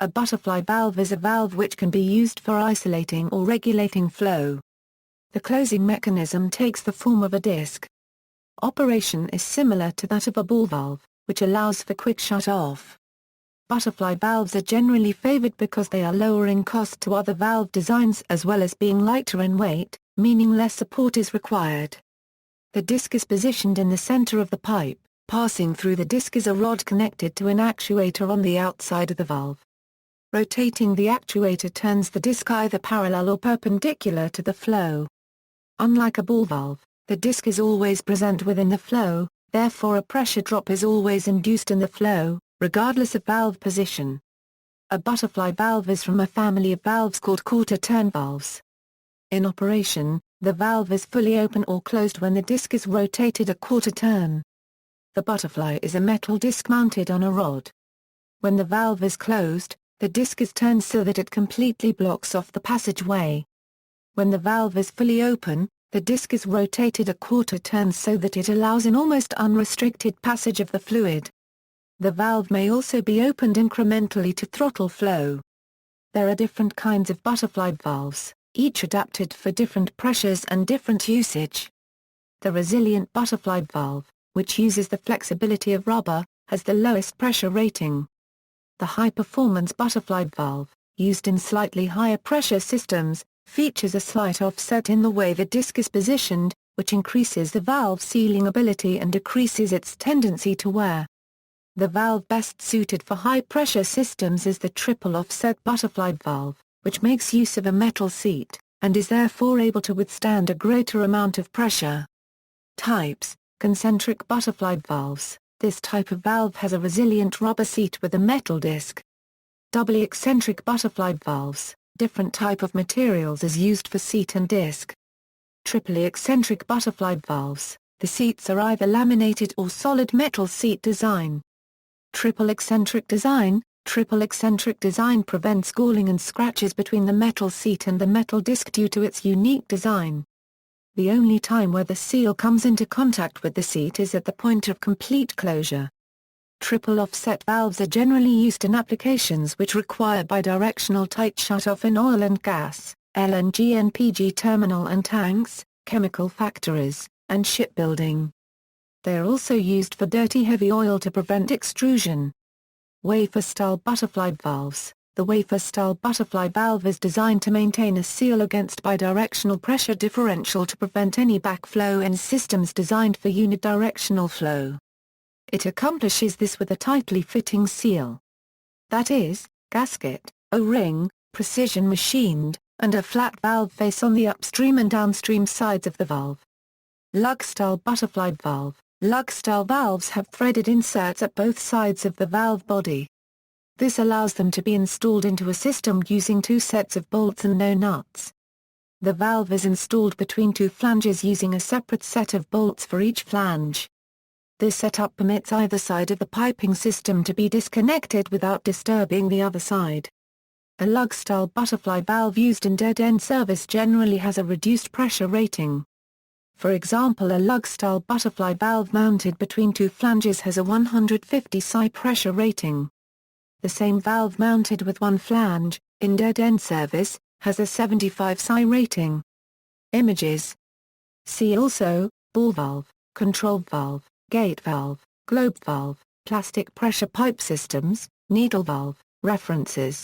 A butterfly valve is a valve which can be used for isolating or regulating flow. The closing mechanism takes the form of a disc. Operation is similar to that of a ball valve, which allows for quick shut-off. Butterfly valves are generally favored because they are lower in cost to other valve designs as well as being lighter in weight, meaning less support is required. The disc is positioned in the center of the pipe. Passing through the disc is a rod connected to an actuator on the outside of the valve. Rotating the actuator turns the disc either parallel or perpendicular to the flow. Unlike a ball valve, the disc is always present within the flow, therefore a pressure drop is always induced in the flow, regardless of valve position. A butterfly valve is from a family of valves called quarter-turn valves. In operation, the valve is fully open or closed when the disc is rotated a quarter turn. The butterfly is a metal disc mounted on a rod. When the valve is closed, the disc is turned so that it completely blocks off the passageway. When the valve is fully open, the disc is rotated a quarter turn so that it allows an almost unrestricted passage of the fluid. The valve may also be opened incrementally to throttle flow. There are different kinds of butterfly valves, each adapted for different pressures and different usage. The resilient butterfly valve, which uses the flexibility of rubber, has the lowest pressure rating. The high-performance butterfly valve, used in slightly higher pressure systems, features a slight offset in the way the disc is positioned, which increases the valve sealing ability and decreases its tendency to wear. The valve best suited for high-pressure systems is the triple offset butterfly valve, which makes use of a metal seat, and is therefore able to withstand a greater amount of pressure. Types: concentric butterfly valves. This type of valve has a resilient rubber seat with a metal disc. Doubly eccentric butterfly valves. Different type of materials is used for seat and disc. Triply eccentric butterfly valves. The seats are either laminated or solid metal seat design. Triple eccentric design. Triple eccentric design prevents galling and scratches between the metal seat and the metal disc due to its unique design. The only time where the seal comes into contact with the seat is at the point of complete closure. Triple offset valves are generally used in applications which require bidirectional tight shutoff in oil and gas, LNG and PG terminal and tanks, chemical factories, and shipbuilding. They are also used for dirty heavy oil to prevent extrusion. Wafer-style butterfly valves. The wafer-style butterfly valve is designed to maintain a seal against bidirectional pressure differential to prevent any backflow in systems designed for unidirectional flow. It accomplishes this with a tightly fitting seal. That is, gasket, O-ring, precision machined, and a flat valve face on the upstream and downstream sides of the valve. Lug-style butterfly valve. Lug-style valves have threaded inserts at both sides of the valve body. This allows them to be installed into a system using two sets of bolts and no nuts. The valve is installed between two flanges using a separate set of bolts for each flange. This setup permits either side of the piping system to be disconnected without disturbing the other side. A lug-style butterfly valve used in dead-end service generally has a reduced pressure rating. For example, a lug-style butterfly valve mounted between two flanges has a 150 psi pressure rating. The same valve mounted with one flange, in dead-end service, has a 75 psi rating. Images. See also, ball valve, control valve, gate valve, globe valve, plastic pressure pipe systems, needle valve. References